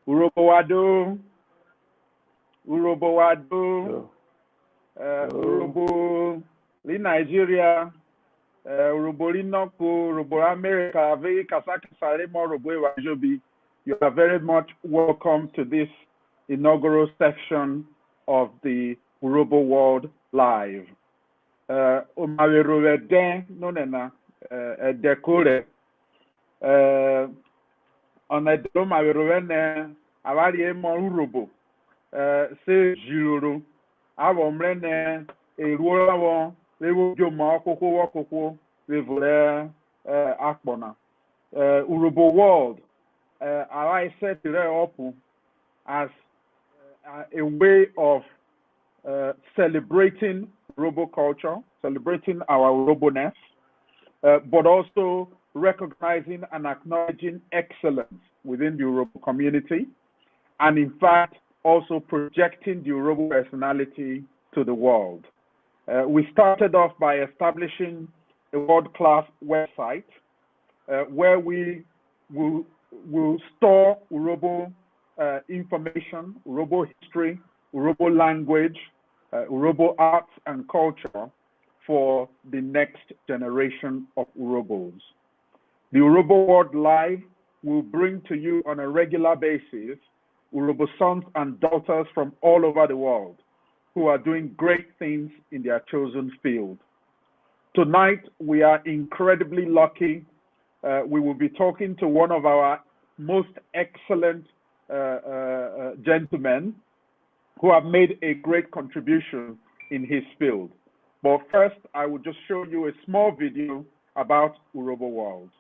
Urhobo Wado, Urhobo Wado, Urhobo li Nigeria, Urhobo li Noko, Urhobo America, very Kasakisare mo Urhobo Ewajobi. You are very much welcome to this inaugural section of the Urhobo World Live. Omawerore den nonena dekore on a doma werene awari mo Urhobo se jiroro awon mrene eruola won lewo jomo kokwo levore akpona Urhobo World I set it up as a way of celebrating Urhobo culture, celebrating our Urhoboness, but also recognizing and acknowledging excellence within the Urhobo community, and in fact, also projecting the Urhobo personality to the world. We started off by establishing a world-class website where we will store Urhobo information, Urhobo history, Urhobo language, Urhobo arts and culture for the next generation of Urhobos. The Urhobo World Live will bring to you on a regular basis Urhobo sons and daughters from all over the world who are doing great things in their chosen field. Tonight, we are incredibly lucky. We will be talking to one of our most excellent gentlemen who have made a great contribution in his field. But first, I will just show you a small video about Urhobo World.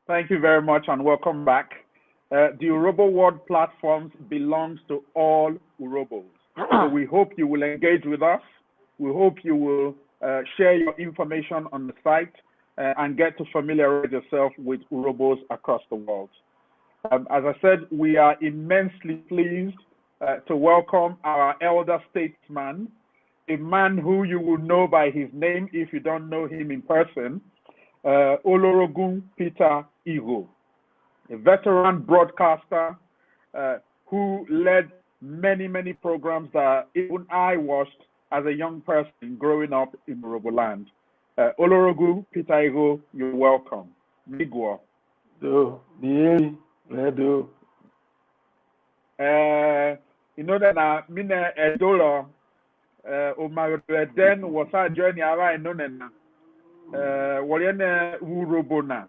Thank you very much and welcome back. The Urhobo World platforms belongs to all Urhobos. So we hope you will engage with us. We hope you will share your information on the site and get to familiarize yourself with Urhobos across the world. As I said, we are immensely pleased to welcome our elder statesman, a man who you will know by his name if you don't know him in person, Olorogun Peter Igho, a veteran broadcaster who led many programs that even I watched as a young person growing up in Urhobo land. Olorogun Peter Igho, you're welcome. Migwa. Do, do. You know that na mine edolo Omareden was our journey around nonena. Wariene Urhobo na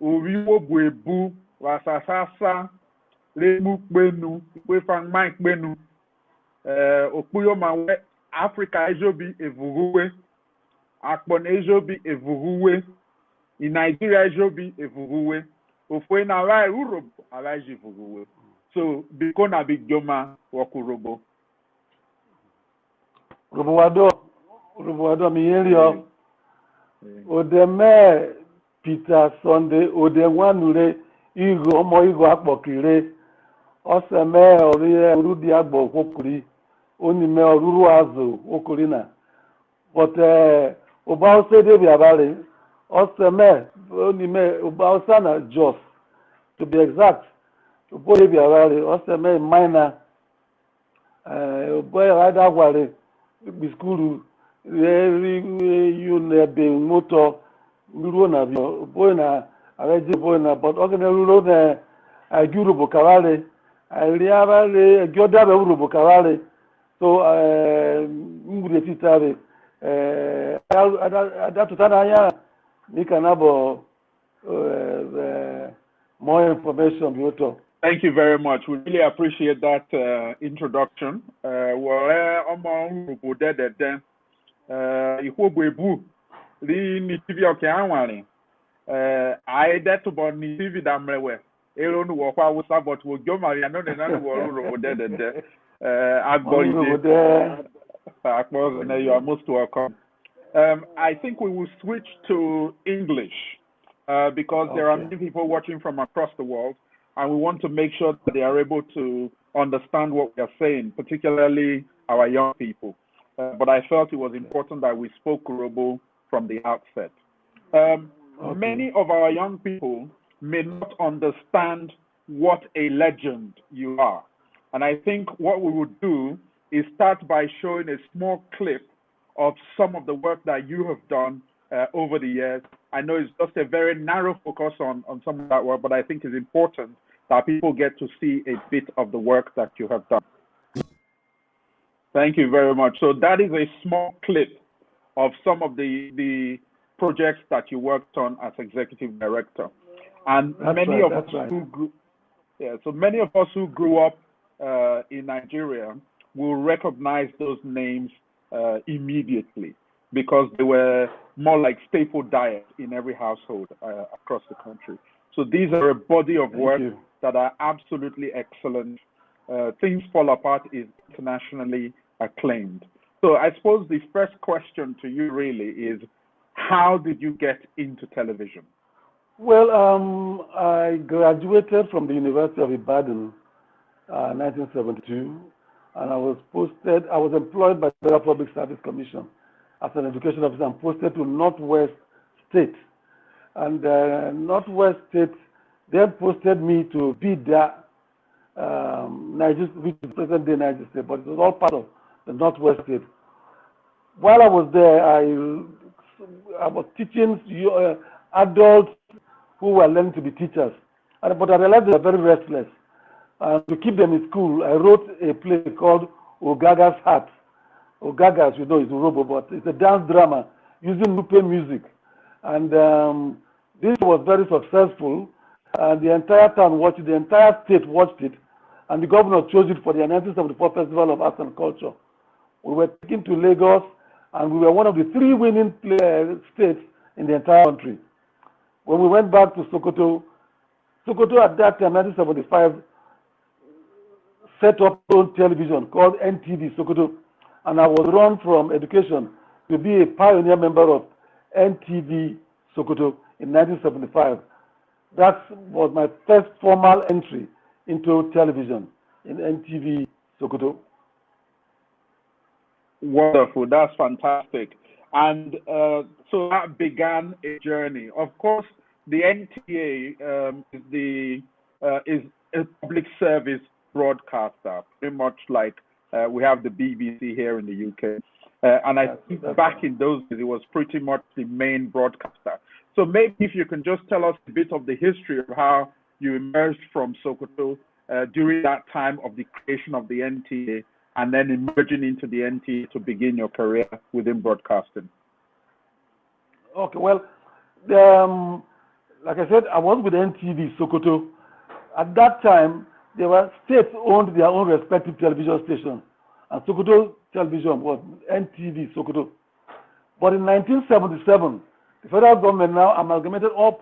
Owiwo Buebu Wasasasa Lemu Kpenu Wefang Mike Kpenu Okuyo Mawe Africa Ejobi Evuguwe Akpon Ejobi Evuguwe in Nigeria Ejobi Evuguwe Ofwe na Rai Urhobo Araji Evuguwe. So Bikona Big Joma Wakurobo Urhobo Wado Miyerio Odeme Peter Sunday Odewanure Igho Omo Igho Akpokire Oseme Orie Urudi Agbo Okuri Onime Oruru Azu Okurina but Obaose Debi Abare Oseme Onime Obaosana Jos to be exact Obo Debi Abare Oseme minor Obo Radagware Biskuru be motor Lurona Boyna Araji Boyna but Organero Urhobo Kawale Riavale Gyoda Urhobo Kawale so Ngudetitare Adatanaya Nikanabo more information Bioto. Thank you very much. We really appreciate that introduction. Ihogbo ebu li ni TV oke anware I that to born TV damrewe. Aaron walk out with but will go Maria no none were dead. I got you are most welcome. I think we will switch to English because there are many people watching from across the world, and we want to make sure that they are able to understand what we are saying, particularly our young people. But I felt it was important that we spoke Urhobo from the outset. Many of our young people may not understand what a legend you are. And I think what we would do is start by showing a small clip of some of the work that you have done over the years. I know it's just a very narrow focus on some of that work, but I think it's important that people get to see a bit of the work that you have done. Thank you very much. So that is a small clip of some of the projects that you worked on as executive director. And many of us who grew up in Nigeria will recognize those names immediately because they were more like staple diet in every household across the country. So these are a body of work that are absolutely excellent. Things Fall Apart is internationally acclaimed. So I suppose the first question to you really is, how did you get into television? Well, I graduated from the University of Ibadan 1972, and I was employed by the Public Service Commission as an education officer and posted to Northwest State. And Northwest State then posted me to Bida, which is present-day Niger State, but it was all part of the Northwest State. While I was there, I was teaching adults who were learning to be teachers. But I realized they were very restless. To keep them in school, I wrote a play called Ogaga's Heart. Ogaga, as you know, is Urhobo, but it's a dance drama using Lupe music. And this was very successful. And the entire town watched it, the entire state watched it. And the governor chose it for the 1974 Festival of Arts and Culture. We were taken to Lagos, and we were one of the 3 winning states in the entire country. When we went back to Sokoto at that time, 1975, set up its own television called NTV Sokoto, and I was run from education to be a pioneer member of NTV Sokoto in 1975. That was my first formal entry into television in NTV Sokoto. Wonderful, that's fantastic. And so that began a journey. Of course, the NTA is a public service broadcaster, pretty much like we have the BBC here in the UK. And I think back in those days, it was pretty much the main broadcaster. So maybe if you can just tell us a bit of the history of how you emerged from Sokoto during that time of the creation of the NTA, and then emerging into the NTA to begin your career within broadcasting. Okay, well, like I said, I was with NTV Sokoto. At that time, states owned their own respective television stations, and Sokoto Television was NTV Sokoto. But in 1977, the federal government now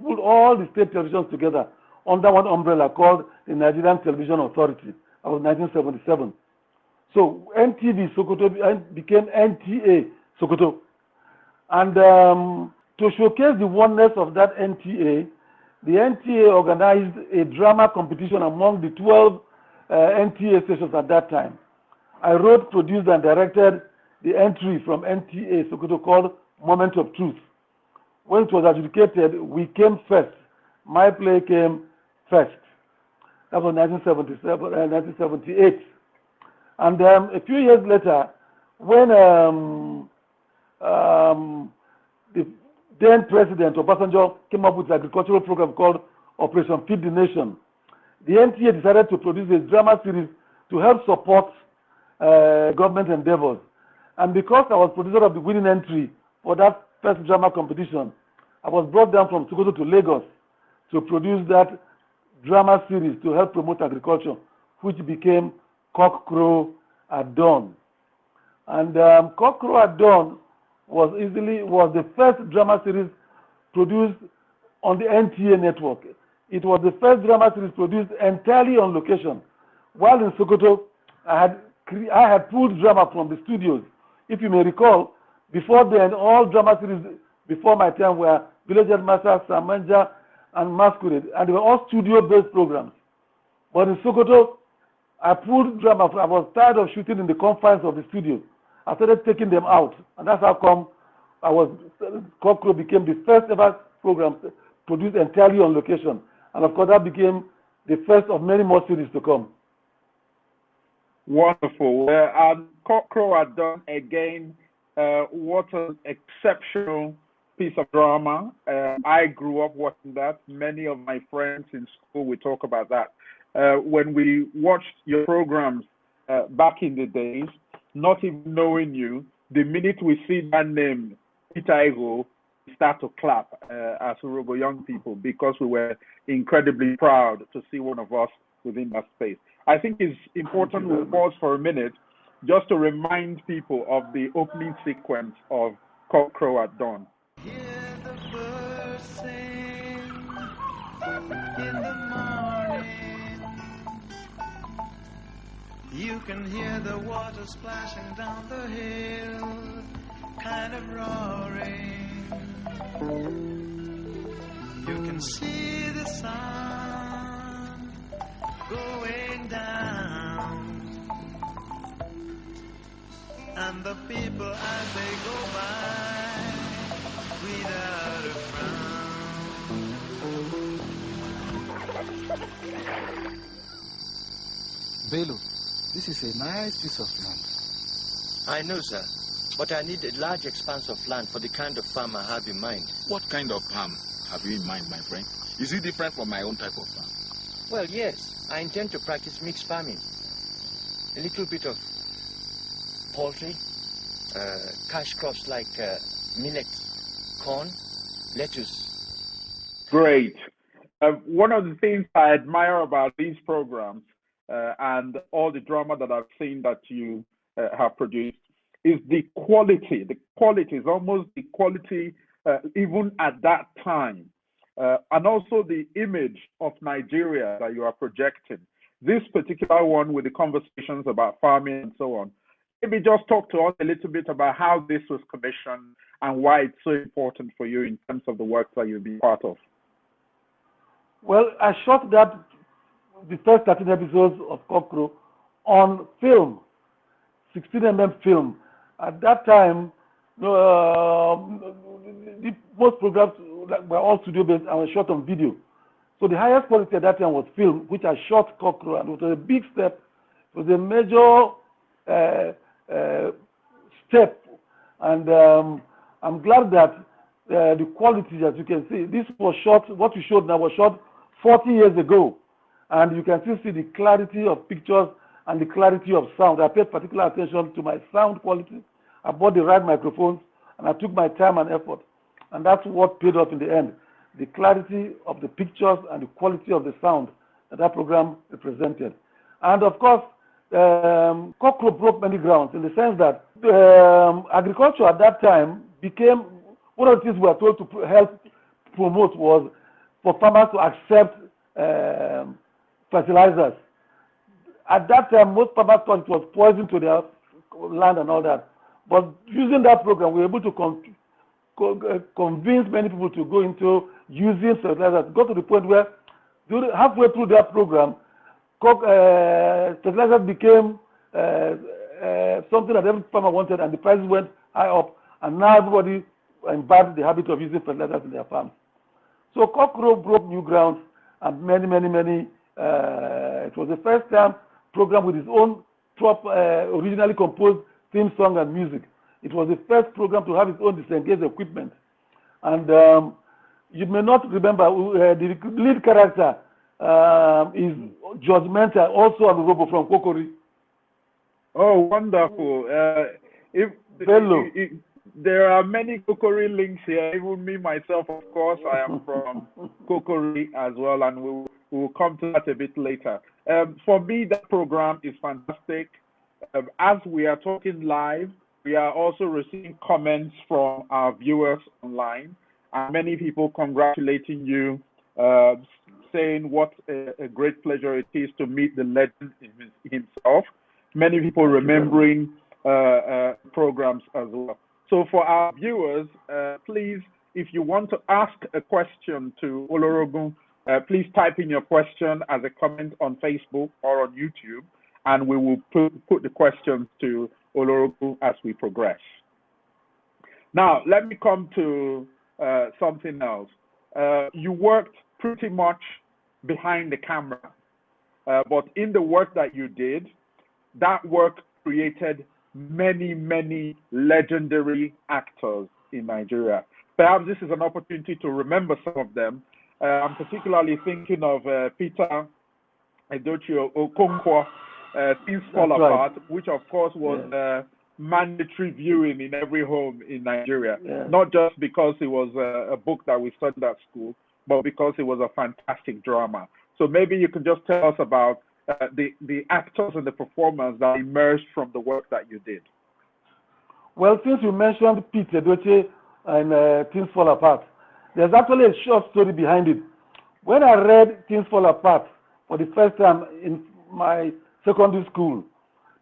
pulled all the state televisions together under one umbrella called the Nigerian Television Authority. That was 1977. So NTV Sokoto became NTA Sokoto. And to showcase the oneness of that NTA, the NTA organized a drama competition among the 12 NTA stations at that time. I wrote, produced, and directed the entry from NTA Sokoto called Moment of Truth. When it was adjudicated, we came first. My play came first. That was 1978. And a few years later, when the then President Obasanjo came up with an agricultural program called Operation Feed the Nation, the NTA decided to produce a drama series to help support government endeavors. And because I was producer of the winning entry for that first drama competition, I was brought down from Sokoto to Lagos to produce that drama series to help promote agriculture, which became Cockcrow at Dawn. And Cockcrow at Dawn was the first drama series produced on the NTA network. It was the first drama series produced entirely on location. While in Sokoto, I had pulled drama from the studios. If you may recall, before then, all drama series before my time were Village Headmaster, Samanja, and Masquerade, and they were all studio-based programs. But in Sokoto, I pulled drama. I was tired of shooting in the confines of the studio. I started taking them out, and that's how come Cockcrow became the first ever program produced entirely on location. And of course, that became the first of many more series to come. Wonderful. And Cockcrow had done again. What an exceptional piece of drama. I grew up watching that. Many of my friends in school, we talk about that. When we watched your programs back in the days, not even knowing you, the minute we see that name, Peter Igho, we start to clap as Urhobo young people, because we were incredibly proud to see one of us within that space. I think it's important we pause for a minute just to remind people of the opening sequence of Cockcrow at Dawn. Hear the birds sing in the morning. You can hear the water splashing down the hill, kind of roaring. You can see the sun going down, and the people as they go by without a frown. Bello, this is a nice piece of land. I know, sir, but I need a large expanse of land for the kind of farm I have in mind. What kind of farm have you in mind, my friend? Is it different from my own type of farm? Well, yes, I intend to practice mixed farming. A little bit of poultry, cash crops like millet, corn, lettuce. Great. One of the things I admire about these programs and all the drama that I've seen that you have produced is the quality. The quality is almost the quality even at that time. And also the image of Nigeria that you are projecting. This particular one with the conversations about farming and so on. Maybe just talk to us a little bit about how this was commissioned and why it's so important for you in terms of the work that you'll be part of. Well, I shot the first 13 episodes of Cockcrow on film, 16mm film. At that time, most programs were all studio-based and were shot on video. So the highest quality at that time was film, which I shot Cockcrow, and it was a big step. It was a major step, and I'm glad that the quality, as you can see, this was shot, what you showed now was shot 40 years ago, and you can still see the clarity of pictures and the clarity of sound. I paid particular attention to my sound quality. I bought the right microphones, and I took my time and effort, and that's what paid off in the end. The clarity of the pictures and the quality of the sound that program represented. And of course, Cockcrow broke many grounds in the sense that agriculture at that time became, one of the things we were told to help promote was for farmers to accept fertilizers. At that time, most farmers thought it was poison to their land and all that. But using that program, we were able to convince many people to go into using fertilizers. Got to the point where halfway through that program, fertilizers became something that every farmer wanted, and the prices went high up, and now everybody imbibed the habit of using fertilizers in their farms. So Cockcrow broke new ground, and many. It was the first time program with his own originally composed theme song and music. It was the first program to have its own disengaged equipment. And you may not remember, the lead character is judgmental, also an Urhobo from Kokori. Oh, wonderful. There are many Kokori links here. Even me, myself, of course, I am from Kokori as well, and we will come to that a bit later. For me, that program is fantastic. As we are talking live, we are also receiving comments from our viewers online, and many people congratulating you, saying what a great pleasure it is to meet the legend himself. Many people remembering programs as well. So for our viewers, please, if you want to ask a question to Olorogun, please type in your question as a comment on Facebook or on YouTube, and we will put the questions to Olorogun as we progress. Now, let me come to something else. You worked pretty much behind the camera, but in the work that you did, that work created many, many legendary actors in Nigeria. Perhaps this is an opportunity to remember some of them. I'm particularly thinking of Peter Igho Okonkwo, Things Fall Apart, which of course was mandatory viewing in every home in Nigeria. Not just because it was a book that we studied at school, but because it was a fantastic drama. So maybe you can just tell us about the actors and the performers that emerged from the work that you did. Well, since you mentioned Peter Igho and Things Fall Apart, there's actually a short story behind it. When I read Things Fall Apart for the first time in my secondary school,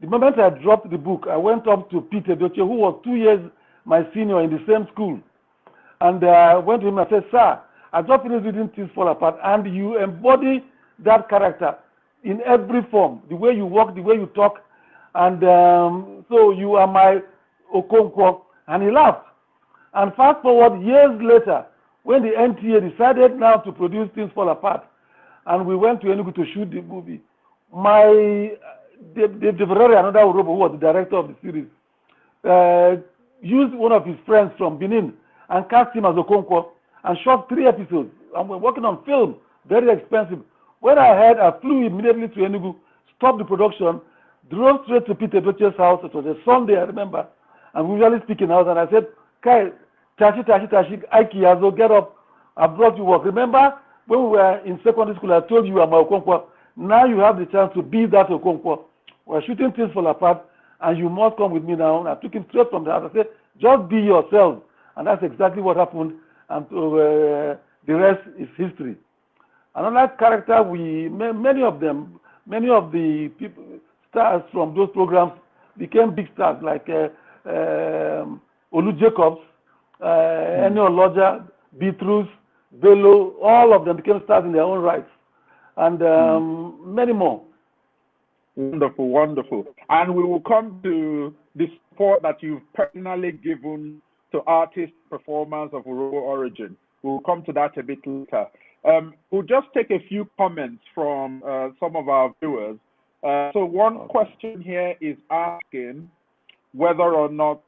the moment I dropped the book, I went up to Peter Igho, who was 2 years my senior in the same school. And I went to him and said, "Sir, I just finished reading Things Fall Apart, and you embody that character in every form, the way you walk, the way you talk, and so you are my Okonkwo." And he laughed. And fast forward years later, when the NTA decided now to produce Things Fall Apart, and we went to Enugu to shoot the movie, another Urhobo, who was the director of the series, used one of his friends from Benin and cast him as Okonkwo and shot 3 episodes. And we're working on film, very expensive. When I heard, I flew immediately to Enugu, stopped the production, drove straight to Peter Igho's house. It was a Sunday, I remember, and we usually speak in house. And I said, "Kai, Tashi, Aiki Yazo, get up. I brought you work. Remember when we were in secondary school, I told you I'm Okonkwo. Now you have the chance to be that Okonkwo. We're shooting Things Fall Apart, and you must come with me now." And I took him straight from the house. I said, "Just be yourself." And that's exactly what happened. And the rest is history. Another character, many of the people, stars from those programs became big stars, like Olu Jacobs, Enio Oloja, Beatrice, Bello. All of them became stars in their own rights, and many more. Wonderful, wonderful. And we will come to the support that you've personally given to artists, performers of Urhobo origin. We'll come to that a bit later. We'll just take a few comments from some of our viewers. So one question here is asking whether or not,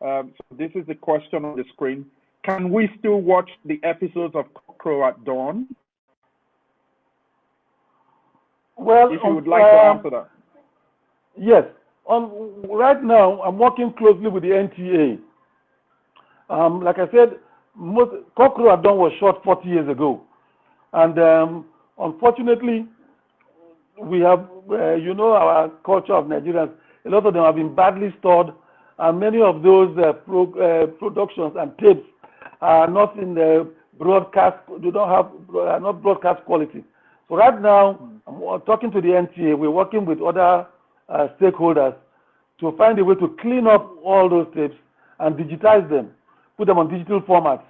so this is the question on the screen, can we still watch the episodes of Cockcrow at dawn? Well, if you would like to answer that. Yes. Right now, I'm working closely with the NTA. Like I said, Cockcrow at dawn was shot 40 years ago. And unfortunately, we have, our culture of Nigerians, a lot of them have been badly stored, and many of those productions and tapes are not in the broadcast, are not broadcast quality. So right now, I'm talking to the NTA, we're working with other stakeholders to find a way to clean up all those tapes and digitize them, put them on digital formats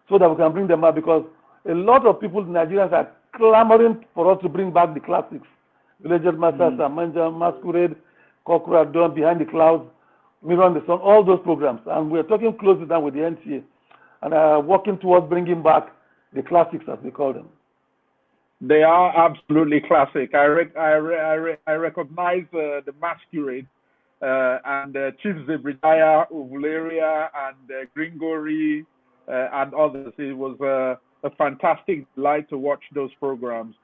so that we can bring them out, because a lot of people, Nigerians, are clamoring for us to bring back the classics. Villagers Masters, Manja, Masquerade, Cockcrow at Dawn, Behind the Clouds, Mirror on the Sun, all those programs. And we're talking closely now with the NTA and working towards bringing back the classics, as we call them. They are absolutely classic. I recognize the Masquerade and Chief Zebediah, Uvularia, and Gringori, and others. It was a fantastic delight to watch those programs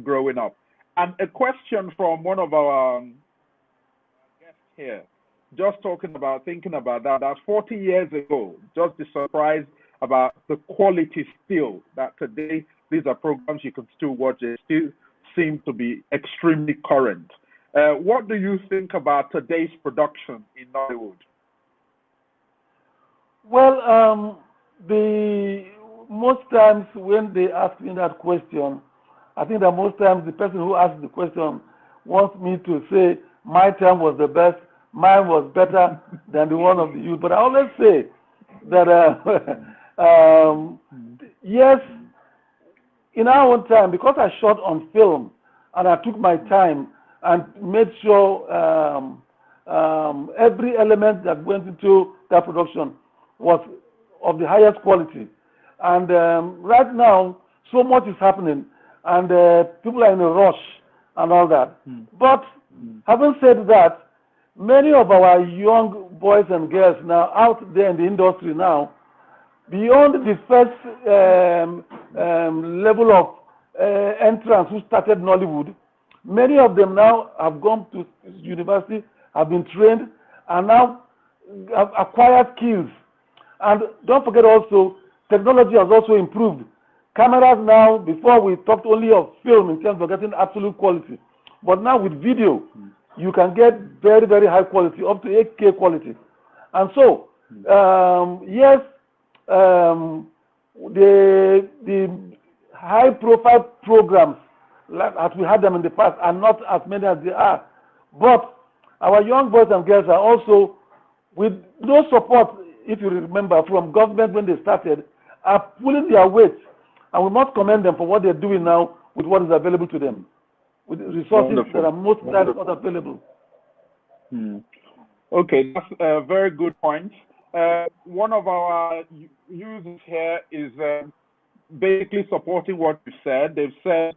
growing up. And a question from one of our guests here, just thinking about that 40 years ago, just the surprise about the quality still, that today these are programs you can still watch, they still seem to be extremely current. What do you think about today's production in Nollywood? Well, most times when they ask me that question, I think that most times the person who asks the question wants me to say my time was the best, mine was better than the one of the youth. But I always say that yes, in our own time, because I shot on film and I took my time and made sure every element that went into that production was of the highest quality. And right now, so much is happening, and people are in a rush and all that. But having said that, many of our young boys and girls now out there in the industry now, beyond the first level of entrance who started Nollywood, many of them now have gone to university, have been trained, and now have acquired skills. And don't forget also, technology has also improved. Cameras now, before we talked only of film in terms of getting absolute quality, but now with video, you can get very, very high quality, up to 8K quality. And so, yes, the high-profile programs, like as we had them in the past, are not as many as they are. But our young boys and girls are also, with no support, if you remember, from government when they started, are pulling their weight. And we must commend them for what they're doing now with what is available to them, with resources that are most not available. Okay, that's a very good point. One of our users here is basically supporting what you said. They've said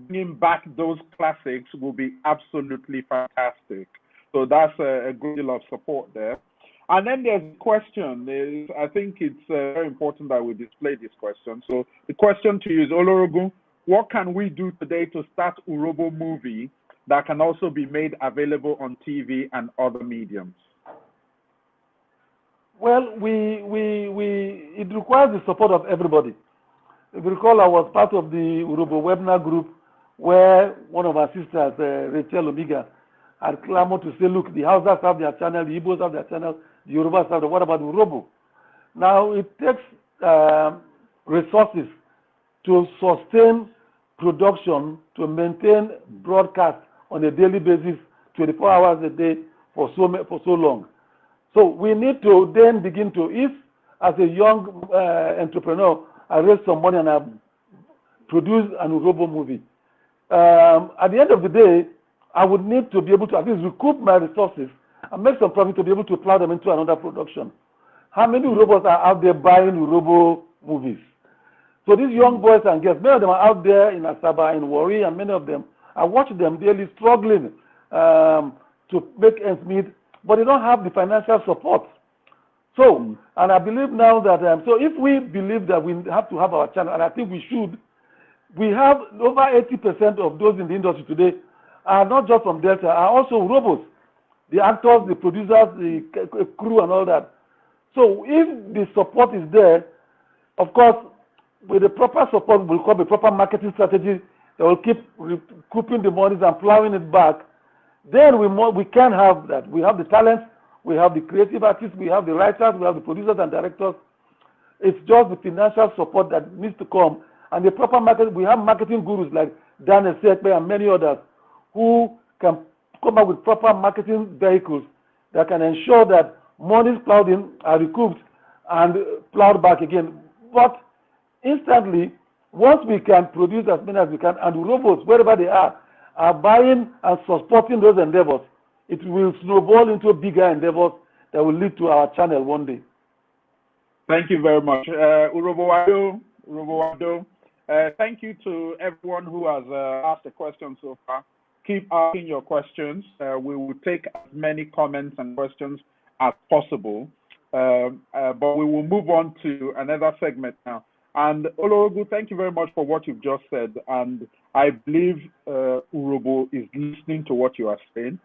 bringing back those classics will be absolutely fantastic. So that's a good deal of support there. And then there's a question. I think it's very important that we display this question. So the question to you is, Olorogun, what can we do today to start Urhobo movie that can also be made available on TV and other mediums? Well, it requires the support of everybody. If you recall, I was part of the Urhobo webinar group where one of our sisters, Rachel Omega, had clamored to say, look, the Hausas have their channel, the Igbos have their channel, the Yorubas have their, what about Urhobo? Now, it takes resources to sustain production, to maintain broadcast on a daily basis, 24 hours a day for so long. So we need to then begin to, if as a young entrepreneur, I raise some money and I produce an Urhobo movie, at the end of the day, I would need to be able to at least recoup my resources and make some profit to be able to plow them into another production. How many Urhobos are out there buying Urhobo movies? So these young boys and girls, many of them are out there in Asaba, in Warri, and many of them, I watch them daily struggling to make ends meet, but they don't have the financial support. So, and I believe now that, so if we believe that we have to have our channel, and I think we should, we have over 80% of those in the industry today are not just from Delta, are also Urhobos, the actors, the producers, the crew and all that. So if the support is there, of course, with the proper support will come a proper marketing strategy that will keep recouping the monies and plowing it back. Then we can have that. We have the talent, we have the creative artists, we have the writers, we have the producers and directors. It's just the financial support that needs to come. And the proper market, we have marketing gurus like Daniel Sekpe and many others who can come up with proper marketing vehicles that can ensure that monies plowed in are recouped and plowed back again. But instantly, once we can produce as many as we can, and Urhobos, wherever they are buying and supporting those endeavors, it will snowball into bigger endeavors that will lead to our channel one day. Thank you very much. Urhobo World, thank you to everyone who has asked a question so far. Keep asking your questions. We will take as many comments and questions as possible. But we will move on to another segment now. And Olorogun, thank you very much for what you've just said. And I believe Urhobo is listening to what you are saying.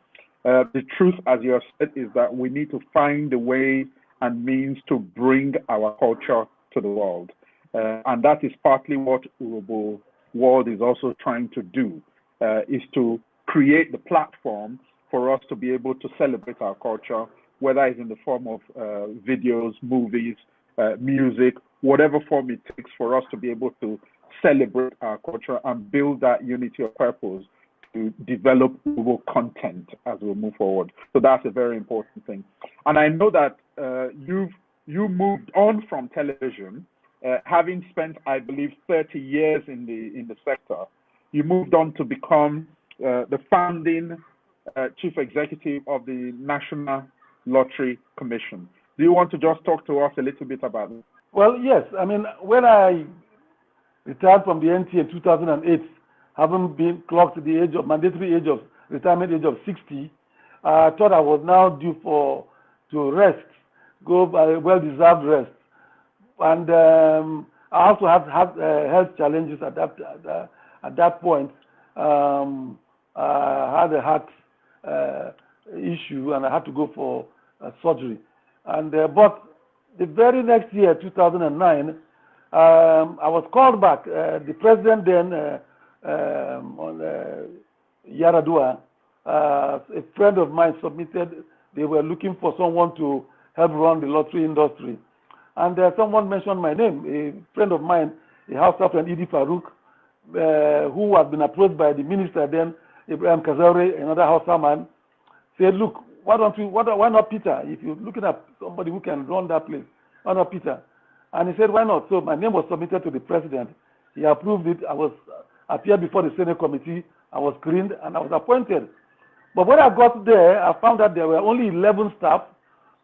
The truth, as you have said, is that we need to find a way and means to bring our culture to the world. And that is partly what Urhobo World is also trying to do, is to create the platform for us to be able to celebrate our culture, whether it's in the form of videos, movies, music, whatever form it takes for us to be able to celebrate our culture and build that unity of purpose to develop Urhobo content as we move forward. So that's a very important thing. And I know that you moved on from television, having spent, I believe, 30 years in the sector. You moved on to become the founding chief executive of the National Lottery Commission. Do you want to just talk to us a little bit about it? Well, yes. I mean, when I retired from the NTA in 2008, having been clocked to the mandatory age of retirement age of 60, I thought I was now due to rest, go by well-deserved rest. And I also had health challenges at that point. I had a heart issue, and I had to go for surgery. And but the very next year, 2009, I was called back. The president then, Yaradua, a friend of mine submitted. They were looking for someone to help run the lottery industry, and someone mentioned my name. A friend of mine, a house friend, Idi Farouk, who had been approached by the minister then, Ibrahim Kazaure, another Hausa man, said, "Look, why not Peter? If you're looking at somebody who can run that place, why not Peter?" And he said, "Why not?" So my name was submitted to the president. He approved it. I appeared before the Senate committee. I was screened and I was appointed. But when I got there, I found that there were only 11 staff,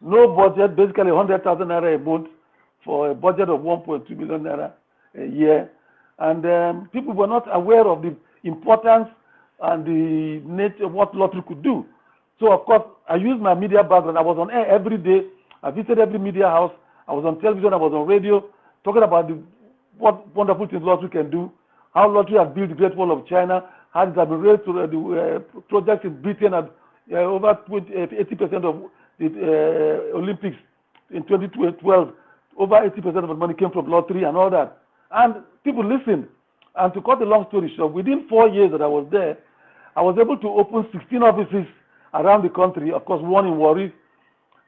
no budget, basically 100,000 naira a month for a budget of 1.2 million naira a year. And people were not aware of the importance and the nature of what lottery could do. So, of course, I used my media background. I was on air every day. I visited every media house. I was on television. I was on radio, talking about what wonderful things lottery can do, how lottery has built the Great Wall of China, how it has been raised to the projects in Britain at over 80% of the Olympics in 2012. Over 80% of the money came from lottery and all that. And people listened. And to cut the long story short, within 4 years that I was there, I was able to open 16 offices around the country, of course, one in Warri.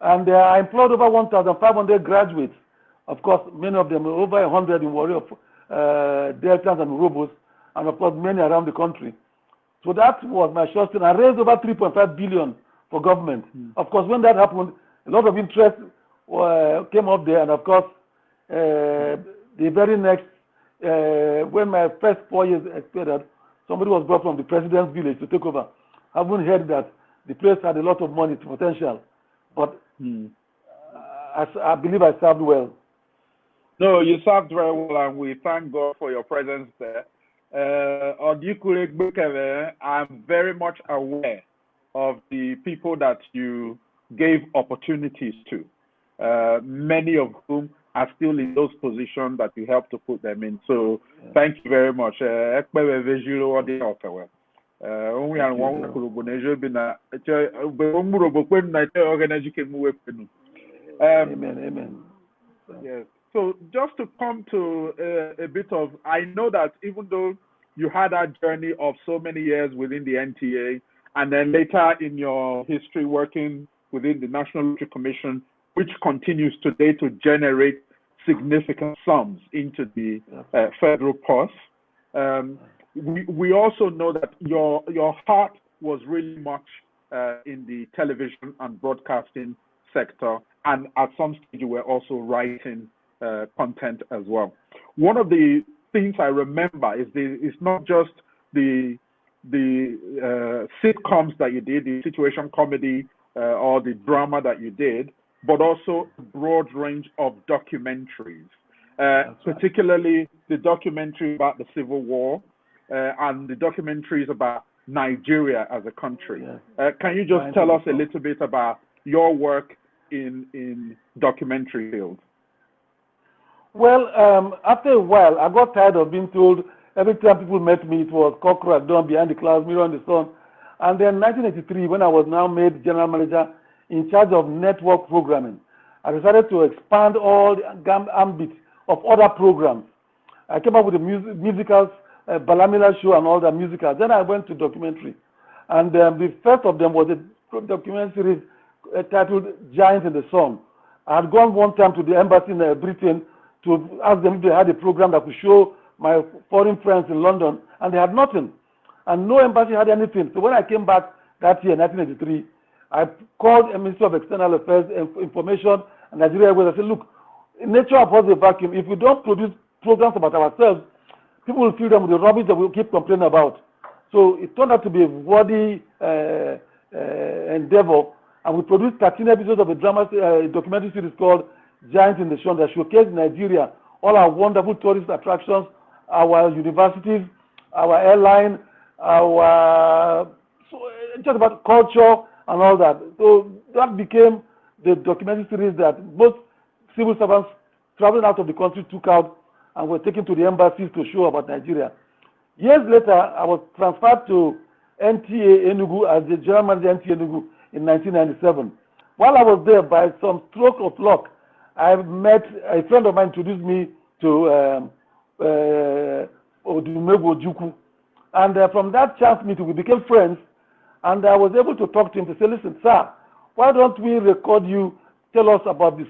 And I employed over 1,500 graduates. Of course, many of them, over 100 in Warri of Deltans and Urhobos, and of course, many around the country. So that was my short stint. I raised over 3.5 billion for government. Of course, when that happened, a lot of interest came up there. And of course, the very next, when my first 4 years expired, somebody was brought from the president's village to take over. I haven't heard that the place had a lot of money, potential, but I believe I served well. No, you served very well, and we thank God for your presence there. I'm very much aware of the people that you gave opportunities to, many of whom are still in those positions that you helped to put them in. So thank you very much. Amen. Yes. So just to come to a bit of, I know that even though you had that journey of so many years within the NTA, and then later in your history working within the National Lottery Commission, which continues today to generate significant sums into the federal purse, we also know that your heart was really much in the television and broadcasting sector, and at some stage you were also writing content as well. One of the things I remember is it's not just the sitcoms that you did, the situation comedy or the drama that you did, but also a broad range of documentaries, particularly the documentary about the Civil War and the documentaries about Nigeria as a country. Can you just tell us a little bit about your work in documentary field? Well, after a while, I got tired of being told every time people met me, it was Cockcrow done behind the clouds, mirror on the sun. And then 1983, when I was now made general manager in charge of network programming, I decided to expand all the ambit of other programs. I came up with the musicals, Balamila show and all the musicals. Then I went to documentary. And the first of them was a documentary series titled Giants in the Sun. I had gone one time to the embassy in Britain to ask them if they had a program that could show my foreign friends in London, and they had nothing. And no embassy had anything. So when I came back that year, 1983, I called the Ministry of External Affairs Information and Nigeria Airways. I said, look, nature abhors a vacuum. If we don't produce programs about ourselves, people will fill them with the rubbish that we keep complaining about. So it turned out to be a worthy endeavor, and we produced 13 episodes of a documentary series called Giants in the Sun that showcased Nigeria, all our wonderful tourist attractions, our universities, our airline, just about culture and all that. So that became the documentary series that most civil servants traveling out of the country took out and were taken to the embassies to show about Nigeria. Years later, I was transferred to NTA Enugu as the general manager of NTA Enugu in 1997. While I was there, by some stroke of luck, I met a friend of mine introduced me to Odumegwu Ojukwu. And from that chance meeting, we became friends. And I was able to talk to him to say, listen, sir, why don't we record you, tell us about the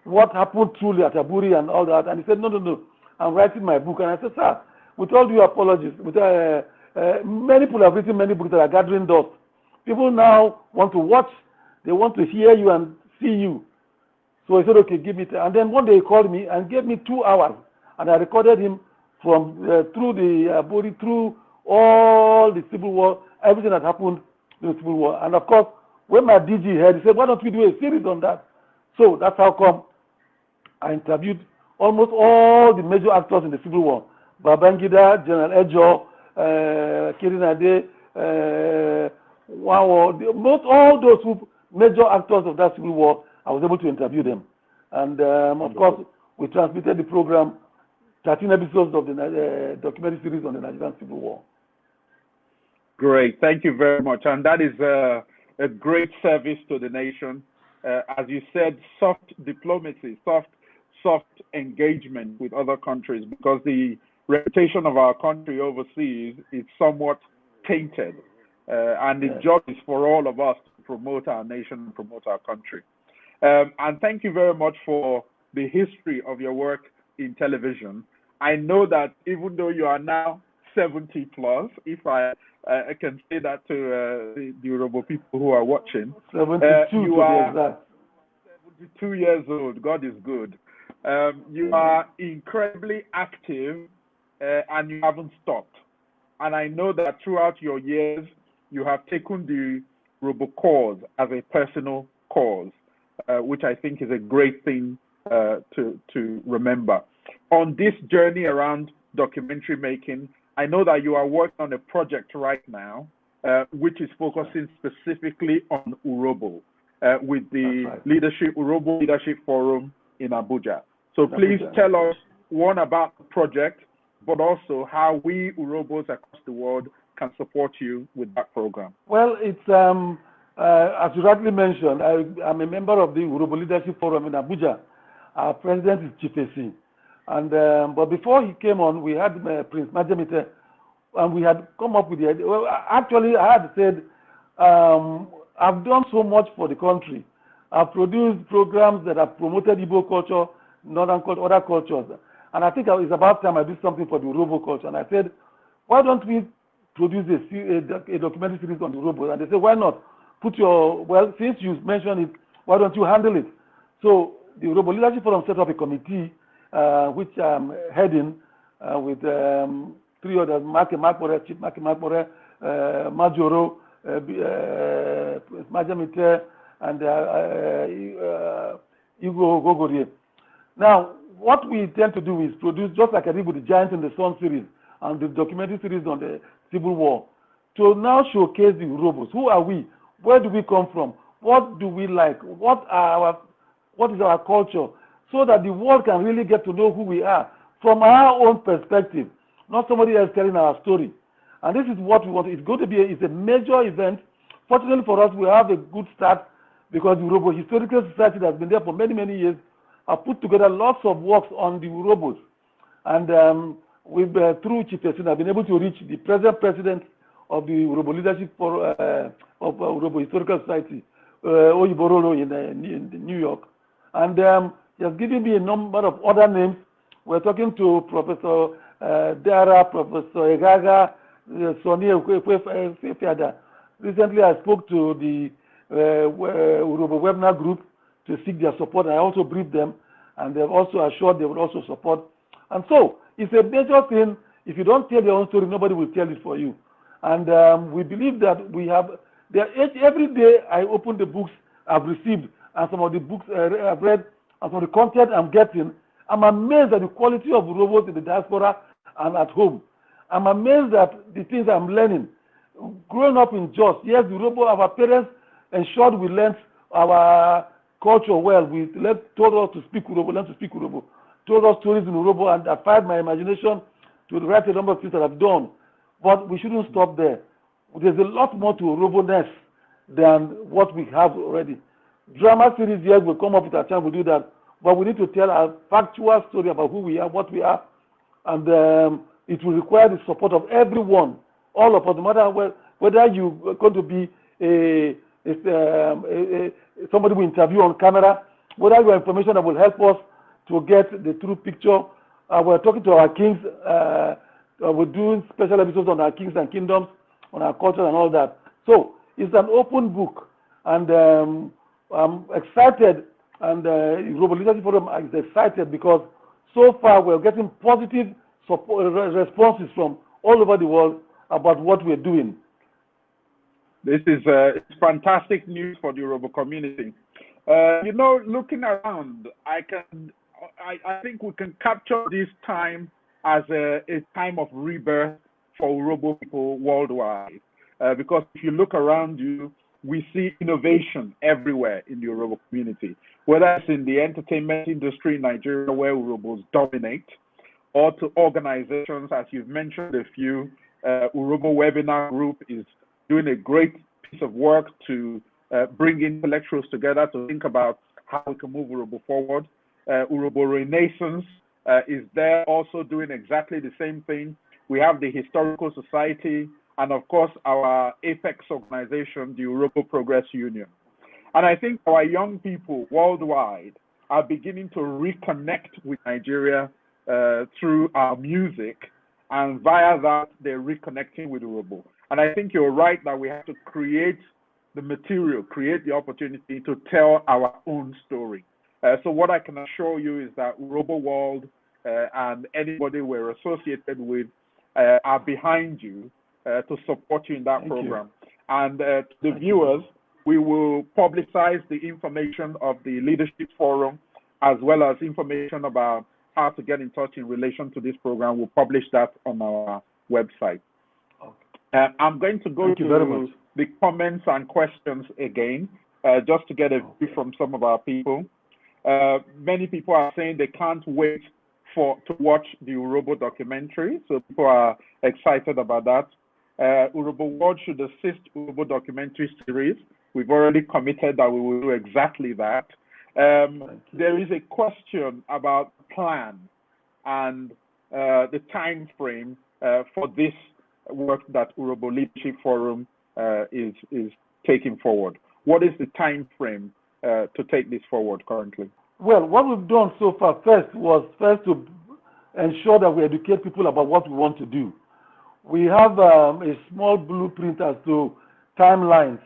what happened truly at Aburi and all that. And he said, no, I'm writing my book. And I said, sir, with all due apologies, many people have written many books that are gathering dust. People now want to watch, they want to hear you and see you. So he said, okay, give me time. And then one day he called me and gave me 2 hours. And I recorded him from through the Aburi, through all the Civil War, everything that happened in the Civil War. And of course, when my DG heard, he said, why don't we do a series on that? So that's how come I interviewed almost all the major actors in the Civil War. Babangida, General Ejo, Kirinade, all those major actors of that Civil War, I was able to interview them. And of course, we transmitted the program, 13 episodes of the documentary series on the Nigerian Civil War. Great, thank you very much. And that is a great service to the nation. As you said, soft diplomacy, soft engagement with other countries, because the reputation of our country overseas is somewhat tainted. And the job is for all of us to promote our nation and promote our country. And thank you very much for the history of your work in television. I know that even though you are now 70 plus, if I can say that to the Urhobo people who are watching. 72 you are 72 years old. God is good. You are incredibly active and you haven't stopped. And I know that throughout your years, you have taken the Urhobo cause as a personal cause, which I think is a great thing to remember. On this journey around documentary making, I know that you are working on a project right now, which is focusing specifically on Urhobo, with the Urhobo Leadership Forum in Abuja. So please tell us one about the project, but also how we Urhobos across the world can support you with that program. Well, it's as you rightly mentioned, I'm a member of the Urhobo Leadership Forum in Abuja. Our president is Chief AC. And but before he came on, we had Prince Majemite, and we had come up with the idea. Well, actually, I had said, I've done so much for the country. I've produced programs that have promoted Igbo culture, Northern culture, other cultures. And I think it's about time I do something for the Urhobo culture. And I said, why don't we produce a documentary series on the Urhobo? And they said, why not? Well, since you mentioned it, why don't you handle it? So the Urhobo Leadership Forum set up a committee, which I'm heading with 3 others, Chief Maki Makpore, Majoro, Majemite, and Igho Gogorie. Now, what we intend to do is produce, just like I did with the Giants in the Sun series and the documentary series on the Civil War, to now showcase the Urhobos. Who are we? Where do we come from? What do we like? What is our culture? So that the world can really get to know who we are from our own perspective, not somebody else telling our story. And this is what we want. It's going to be it's a major event. Fortunately for us, we have a good start because the Urhobo Historical Society that has been there for many, many years have put together lots of works on the Urhobos. And we've, through Chief Person, have been able to reach the present president of the Urhobo Leadership of Urhobo Historical Society, Oyiborolo in New York. And He has given me a number of other names. We're talking to Professor Dara, Professor Egaga, Sonny Ekwefeada. Recently, I spoke to the Urhobo Webinar Group to seek their support. I also briefed them, and they've also assured they will also support. And so, it's a major thing. If you don't tell your own story, nobody will tell it for you. And we believe that we have, every day I open the books I've received, and some of the books I've read, and some of the content I'm getting, I'm amazed at the quality of Urhobos in the diaspora and at home. I'm amazed at the things I'm learning. Growing up in Jos, yes, the Urhobo, our parents ensured we learned our culture well. Told us to speak Urhobo, learn to speak Urhobo. Told us stories in Urhobo, and I fired my imagination to write a number of things that I've done. But we shouldn't stop there. There's a lot more to Urhobo-ness than what we have already. Drama series, yes, will come up with a time, we'll do that. But we need to tell a factual story about who we are, what we are, and it will require the support of everyone, all of us, no matter whether you're going to be somebody we interview on camera, whether you have information that will help us to get the true picture. We're talking to our kings. We're doing special episodes on our kings and kingdoms, on our culture and all that. So it's an open book, and I'm excited, and Urhobo Leadership Forum is excited because so far we're getting positive responses from all over the world about what we're doing. This is fantastic news for the Urhobo community. Looking around, I think we can capture this time as a time of rebirth for Urhobo people worldwide. Because if you look around you, we see innovation everywhere in the Urhobo community, whether it's in the entertainment industry in Nigeria where Urhobos dominate, or to organizations, as you've mentioned a few. Urhobo Webinar Group is doing a great piece of work to bring intellectuals together to think about how we can move Urhobo forward. Urhobo Renaissance is there also doing exactly the same thing. We have the Historical Society, and of course our apex organization, the Urhobo Progress Union. And I think our young people worldwide are beginning to reconnect with Nigeria through our music, and via that they're reconnecting with Urhobo. And I think you're right that we have to create the material, create the opportunity to tell our own story. So what I can assure you is that Urhobo World and anybody we're associated with are behind you to support you in that program. And to the viewers, we will publicize the information of the Leadership Forum, as well as information about how to get in touch in relation to this program. We'll publish that on our website. I'm going to go to the comments and questions again, just to get a view from some of our people. Many people are saying they can't wait to watch the Urhobo documentary, so people are excited about that. Urhobo World should assist Urhobo documentary series. We've already committed that we will do exactly that. There is a question about plan and the time frame for this work that Urhobo Leadership Forum is taking forward. What is the time frame to take this forward currently? Well, what we've done so far was to ensure that we educate people about what we want to do. We have a small blueprint as to timelines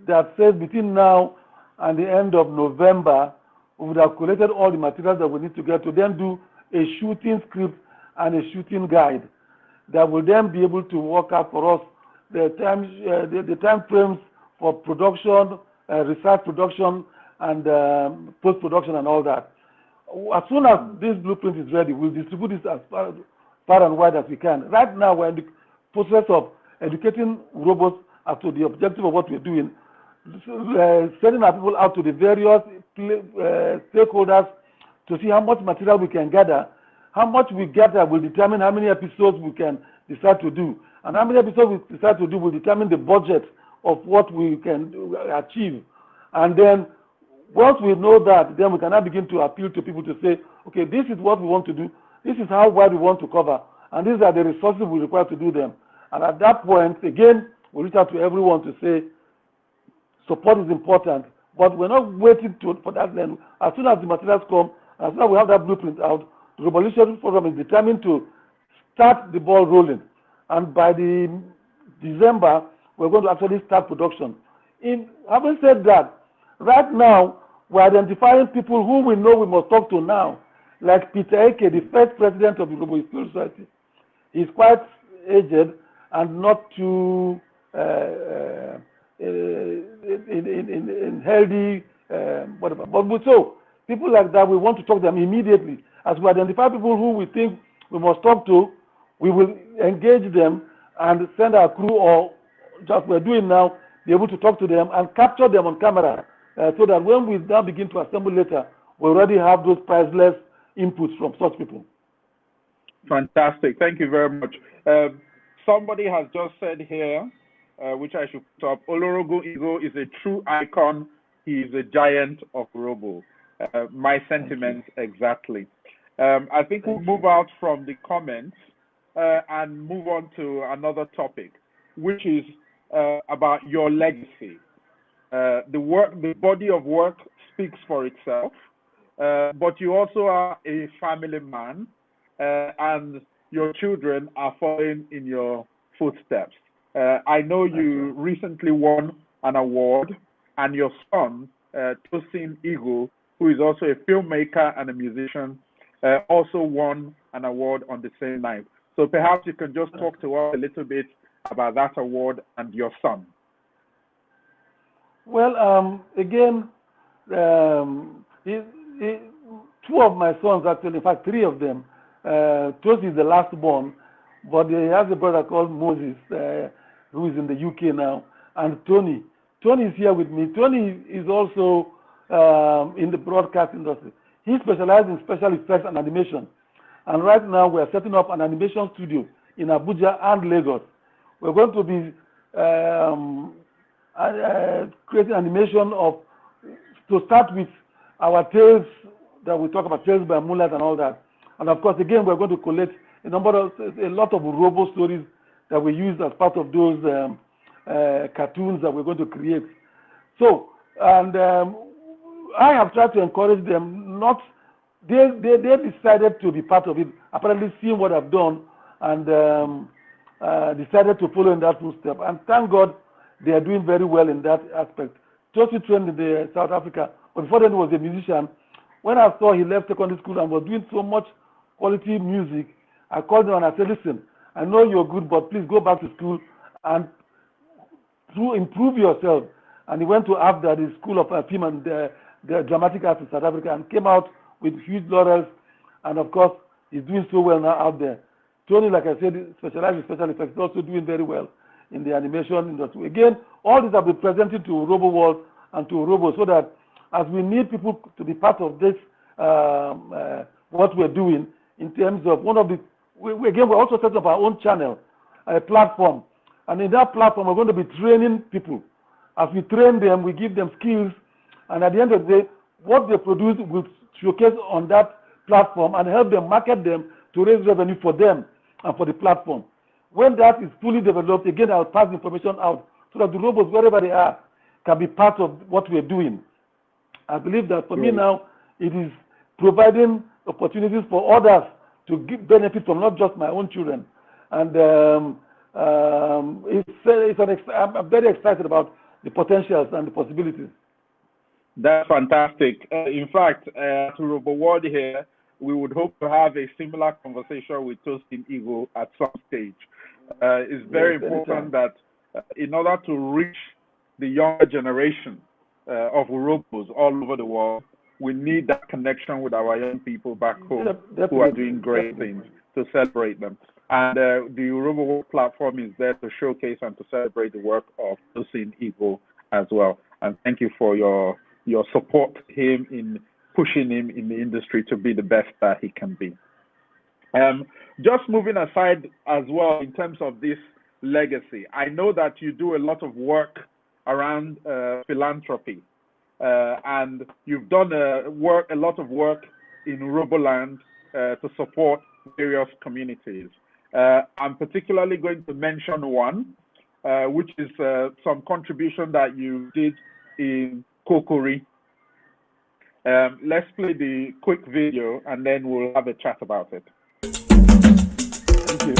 that says between now and the end of November, we would have collated all the materials that we need to get to then do a shooting script and a shooting guide that will then be able to work out for us the time frames for production, research production, and post-production and all that. As soon as this blueprint is ready, we'll distribute this as far and wide as we can. Right now, we're in the process of educating Urhobos as to the objective of what we're doing, sending our people out to the various stakeholders to see how much material we can gather. How much we gather will determine how many episodes we can decide to do. And how many episodes we decide to do will determine the budget of what we can achieve. And then once we know that, then we can now begin to appeal to people to say, okay, this is what we want to do. This is how wide we want to cover. And these are the resources we require to do them. And at that point, again, we reach out to everyone to say, support is important. But we're not waiting for that then. As soon as the materials come, As now we have that blueprint out, the Urhobo Leadership Forum is determined to start the ball rolling. And by the December, we're going to actually start production. In having said that, right now, we're identifying people who we know we must talk to now, like Peter Igho, the first president of the Urhobo Historical Society. He's quite aged and not too in healthy, whatever. But so, people like that, we want to talk to them immediately. As we identify people who we think we must talk to, we will engage them and send our crew, or just we're doing now, be able to talk to them and capture them on camera, so that when we now begin to assemble later, we already have those priceless inputs from such people. Fantastic. Thank you very much. Somebody has just said here, which I should put up, Olorogun Peter Igho is a true icon. He is a giant of Urhobo. My sentiments exactly. I think we'll move out from the comments and move on to another topic, which is about your legacy. The body of work speaks for itself, but you also are a family man, and your children are following in your footsteps. I know you recently won an award, and your son, Tosin Igho, who is also a filmmaker and a musician, also won an award on the same night. So perhaps you can just talk to us a little bit about that award and your son. Well, again, two of my sons, actually, in fact, three of them. Tosi is the last born, but he has a brother called Moses, who is in the UK now, and Tony. Tony is here with me. Tony is also in the broadcast industry. He specializes in special effects and animation. And right now, we are setting up an animation studio in Abuja and Lagos. We're going to be creating animation to start with our tales that we talk about, tales by moonlight and all that. And of course, again, we're going to collect a lot of Urhobo stories that we use as part of those cartoons that we're going to create. So, and I have tried to encourage them not. They decided to be part of it. Apparently, seeing what I've done, and decided to follow in that footstep. And thank God, they are doing very well in that aspect. Tosi trained in South Africa, but before then he was a musician. When I saw he left secondary school and was doing so much quality music, I called him and I said, listen, I know you're good, but please go back to school and to improve yourself. And he went to AFDA, the School of Film and the Dramatic Arts in South Africa, and came out with huge laurels. And of course, he's doing so well now out there. Tony, like I said, specialized in special effects, is also doing very well in the animation industry. Again, all these have been presented to Urhobo World and to Urhobo, so that as we need people to be part of this, what we're doing in terms of we're also setting up our own channel, a platform. And in that platform, we're going to be training people. As we train them, we give them skills. And at the end of the day, what they produce will showcase on that platform and help them market them to raise revenue for them and for the platform. When that is fully developed, again, I'll pass the information out so that the Urhobos, wherever they are, can be part of what we're doing. I believe that for me now, it is providing opportunities for others to benefit from, not just my own children. And I'm very excited about the potentials and the possibilities. That's fantastic. In fact, to Urhobo World here, we would hope to have a similar conversation with Tosin Igho at some stage. It's very important that in order to reach the younger generation of Urhobos all over the world, we need that connection with our young people back home who are doing great things to celebrate them. And the Urhobo World platform is there to showcase and to celebrate the work of Tosin Igho as well. And thank you for your support to him in pushing him in the industry to be the best that he can be. Just moving aside as well in terms of this legacy, I know that you do a lot of work around philanthropy, and you've done a lot of work in Urhobo land to support various communities. I'm particularly going to mention one, which is some contribution that you did in Kokori. Let's play the quick video and then we'll have a chat about it. Thank you.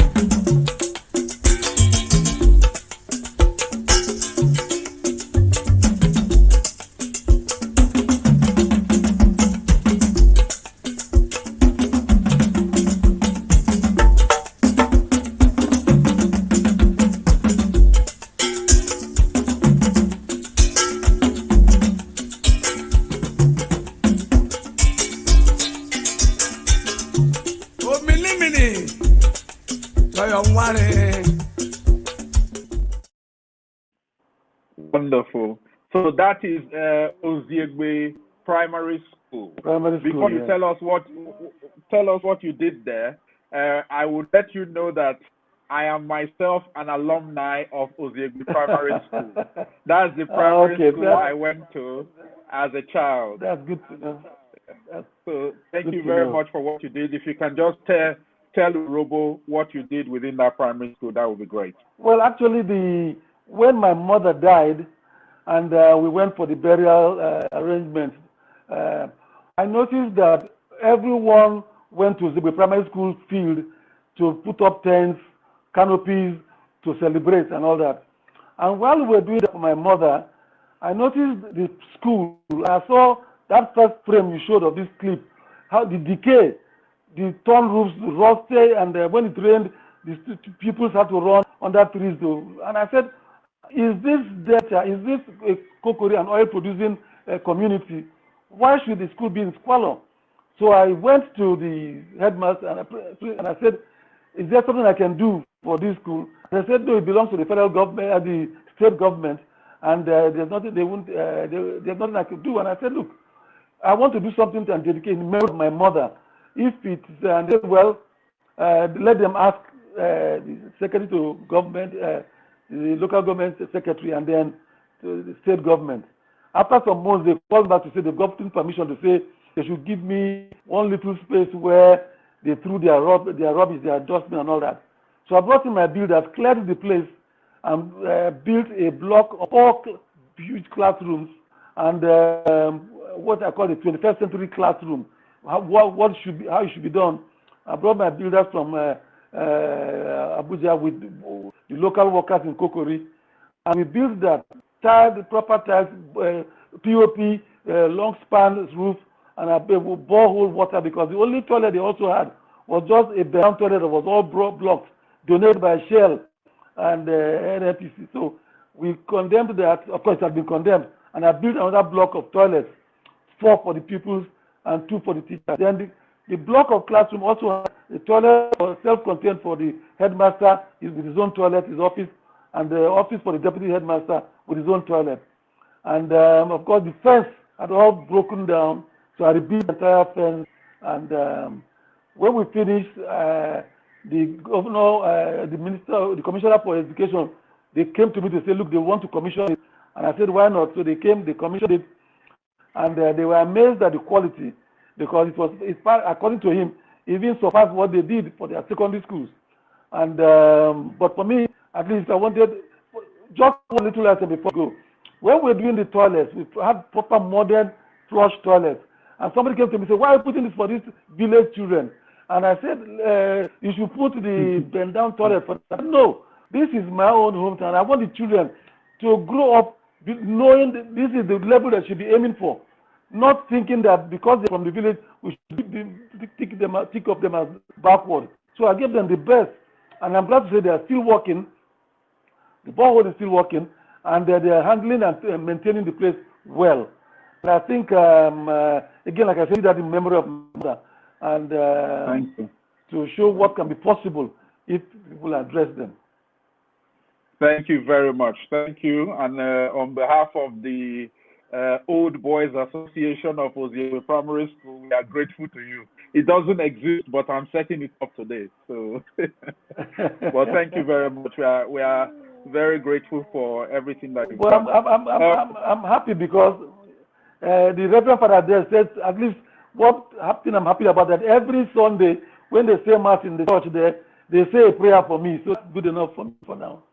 Wonderful. So that is Oziegbe Primary School. Primary school. Before you tell us what you did there, I would let you know that I am myself an alumni of Oziegbe Primary School. That's the primary school I went to as a child. That's good to know. So thank you very much for what you did. If you can just tell Urhobo what you did within that primary school, that would be great. Well, actually, when my mother died, and we went for the burial arrangements, I noticed that everyone went to the primary school field to put up tents, canopies, to celebrate and all that. And while we were doing that for my mother, I noticed the school. I saw that first frame you showed of this clip, how the decay, the torn roofs, the rusted, and when it rained, the people had to run under trees. And I said, is this data, is this a Kokori, an oil-producing community? Why should the school be in squalor? So I went to the headmaster and I said, is there something I can do for this school? They said, no, it belongs to the federal government, the state government, and there's nothing there's nothing I could do. And I said, look, I want to do something to dedicate in memory of my mother. If it's and they said, well, let them ask the secretary to government, the local government secretary, and then to the state government. After some months, they called back to say they've gotten permission to say they should give me one little space where they threw their rubbish, their dustbin, and all that. So I brought in my builders, cleared the place, and built a block of 4 huge classrooms and what I call the 21st century classroom. How it should be done. I brought my builders from Abuja with the local workers in Kokori, and we built that proper tiles, POP, long span roof, and a borehole water, because the only toilet they also had was just a brown toilet that was all blocked, donated by Shell and NNPC. So we condemned that. Of course, it had been condemned, and I built another block of toilets, 4 for the pupils and 2 for the teachers. Then the block of classroom also had a toilet self-contained for the headmaster with his own toilet, his office, and the office for the deputy headmaster with his own toilet. And of course, the fence had all broken down, so I rebuilt the entire fence. And when we finished, the governor, the minister, the commissioner for education, they came to me to say, look, they want to commission it. And I said, why not? So they came, they commissioned it, and they were amazed at the quality, because it's according to him, even surpassed what they did for their secondary schools. And but for me, at least I wanted just one little item before I go. When we were doing the toilets, we had proper modern flush toilets. And somebody came to me and said, why are you putting this for these village children? And I said, you should put the bend down toilet for them. No, this is my own hometown. I want the children to grow up knowing that this is the level they should be aiming for. Not thinking that because they're from the village, we should think of them as backward. So I gave them the best. And I'm glad to say they are still working. The borehole is still working, and they are handling and maintaining the place well. And I think, again, like I said, that in memory of my mother, and thank you. To show what can be possible if people address them. Thank you very much. Thank you. And on behalf of the Old Boys Association of Oziegbe Primary School, we are grateful to you. It doesn't exist, but I'm setting it up today. So, well, thank you very much. We are very grateful for everything that you've done. I'm happy because the Reverend Father there says, at least what happened, I'm happy about that. Every Sunday, when they say Mass in the church there, they say a prayer for me. So it's good enough for me for now.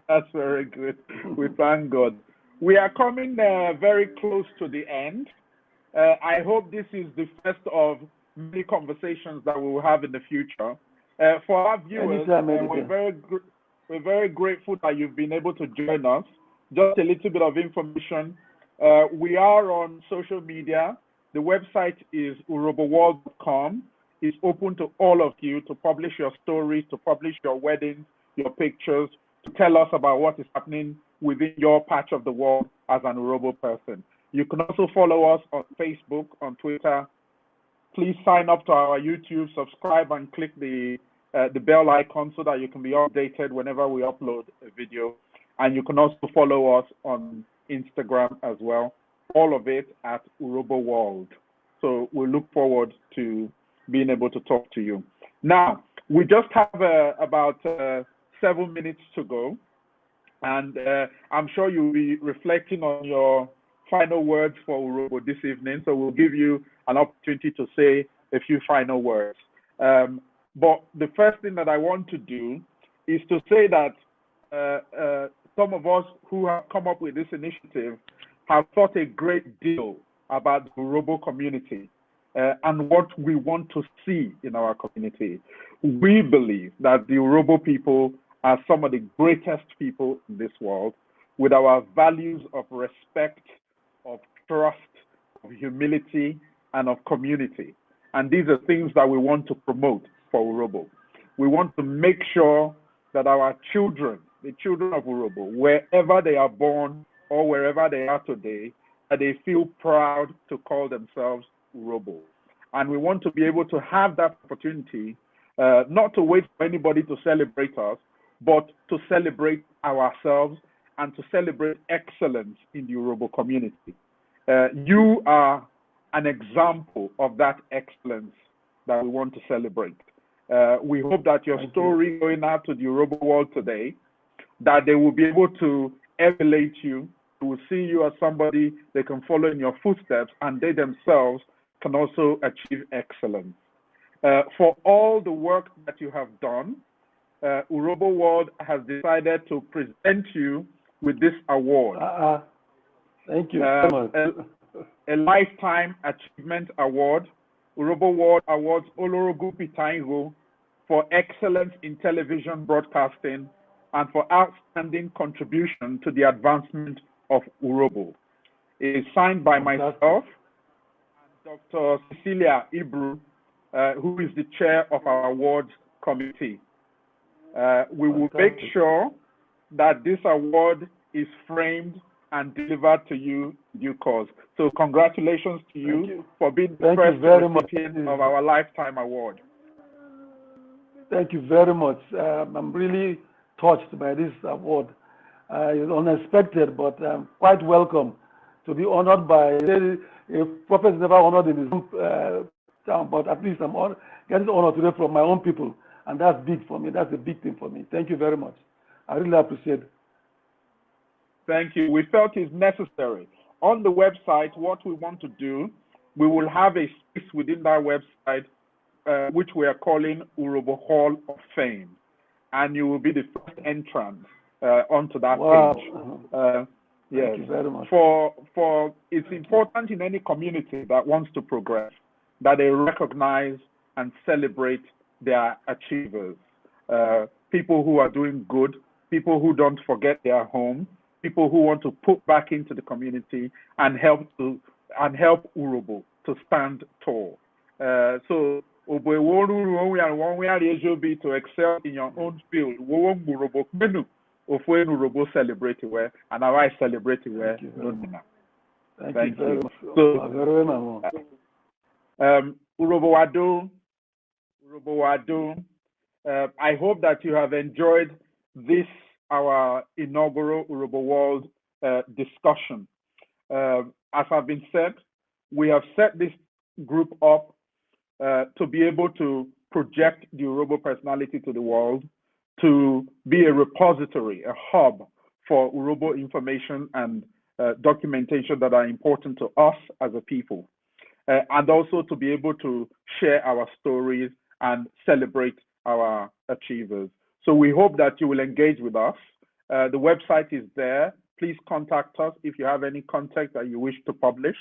That's very good. We thank God. We are coming very close to the end. I hope this is the first of many conversations that we will have in the future. For our viewers, we're very grateful that you've been able to join us. Just a little bit of information. We are on social media. The website is urhoboworld.com. It's open to all of you to publish your stories, to publish your weddings, your pictures, to tell us about what is happening within your patch of the world as an Urhobo person. You can also follow us on Facebook, on Twitter. Please sign up to our YouTube, subscribe, and click the bell icon so that you can be updated whenever we upload a video. And you can also follow us on Instagram as well. All of it at Urhobo World. So we look forward to being able to talk to you. Now, we just have about 7 minutes to go. And I'm sure you'll be reflecting on your final words for Urhobo this evening. So we'll give you an opportunity to say a few final words. But the first thing that I want to do is to say that some of us who have come up with this initiative have thought a great deal about the Urhobo community and what we want to see in our community. We believe that the Urhobo people are some of the greatest people in this world, with our values of respect, of trust, of humility, and of community. And these are things that we want to promote for Urhobo. We want to make sure that our children, the children of Urhobo, wherever they are born or wherever they are today, that they feel proud to call themselves Urhobo. And we want to be able to have that opportunity, not to wait for anybody to celebrate us, but to celebrate ourselves and to celebrate excellence in the Urhobo community. You are an example of that excellence that we want to celebrate. We hope that your story going out to the Urhobo world today, that they will be able to emulate you, they will see you as somebody they can follow in your footsteps, and they themselves can also achieve excellence. For all the work that you have done, Urhobo World has decided to present you with this award. Thank you very much. A Lifetime Achievement Award. Urhobo World awards Olorogun Peter Igho for excellence in television broadcasting and for outstanding contribution to the advancement of Urhobo. It is signed by myself and Dr. Cecilia Ibru, who is the chair of our awards committee. We will make sure that this award is framed and delivered to you in due course. So congratulations to you for being the first recipient of our Lifetime Award. Thank you very much. I'm really touched by this award. It's unexpected, but quite welcome to be honored by a prophet never honored in his own town, but at least I'm getting honored today from my own people. And that's big for me. That's a big thing for me. Thank you very much. I really appreciate it. Thank you. We felt it's necessary. On the website, what we want to do, we will have a space within that website, which we are calling Urhobo Hall of Fame. And you will be the first entrant onto that page. Yes. Thank you very much. For it's important in any community that wants to progress, that they recognize and celebrate their achievers, people who are doing good, people who don't forget their home, people who want to put back into the community and help Urhobo to stand tall. So to excel in your own field. Celebrate where and I celebrate where. Thank you very much. So, Urhobo Wado, I hope that you have enjoyed this, our inaugural Urhobo World discussion. As have been said, we have set this group up to be able to project the Urhobo personality to the world, to be a repository, a hub for Urhobo information and documentation that are important to us as a people, and also to be able to share our stories and celebrate our achievers. So we hope that you will engage with us. The website is there. Please contact us if you have any content that you wish to publish.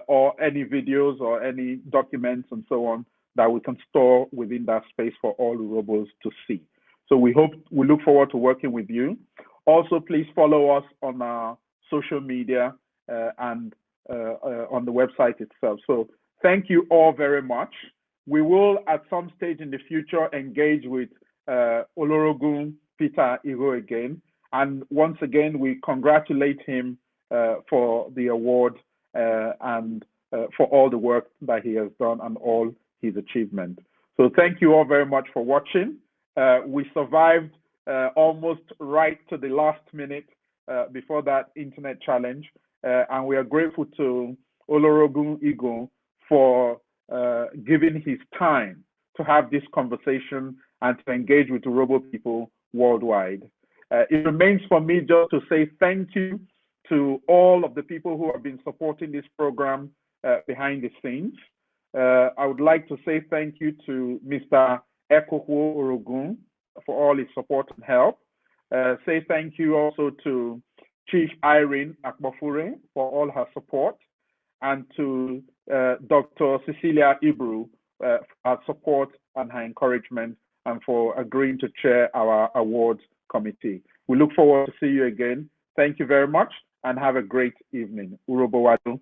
or any videos or any documents and so on that we can store within that space for all Urhobos to see. So we look forward to working with you. Also, please follow us on our social media and on the website itself. So thank you all very much. We will, at some stage in the future, engage with Olorogun Peter Igho again. And once again, we congratulate him for the award and for all the work that he has done and all his achievements. So thank you all very much for watching. We survived almost right to the last minute before that internet challenge. And we are grateful to Olorogun Igho for giving his time to have this conversation and to engage with Urhobo people worldwide. It remains for me just to say thank you to all of the people who have been supporting this program behind the scenes. I would like to say thank you to Mr. Ekohwo Orogun for all his support and help. Say thank you also to Chief Irene Akbofure for all her support, and to Dr. Cecilia Ibru for her support and her encouragement, and for agreeing to chair our awards committee. We look forward to see you again. Thank you very much and have a great evening. Urhobo Wadu.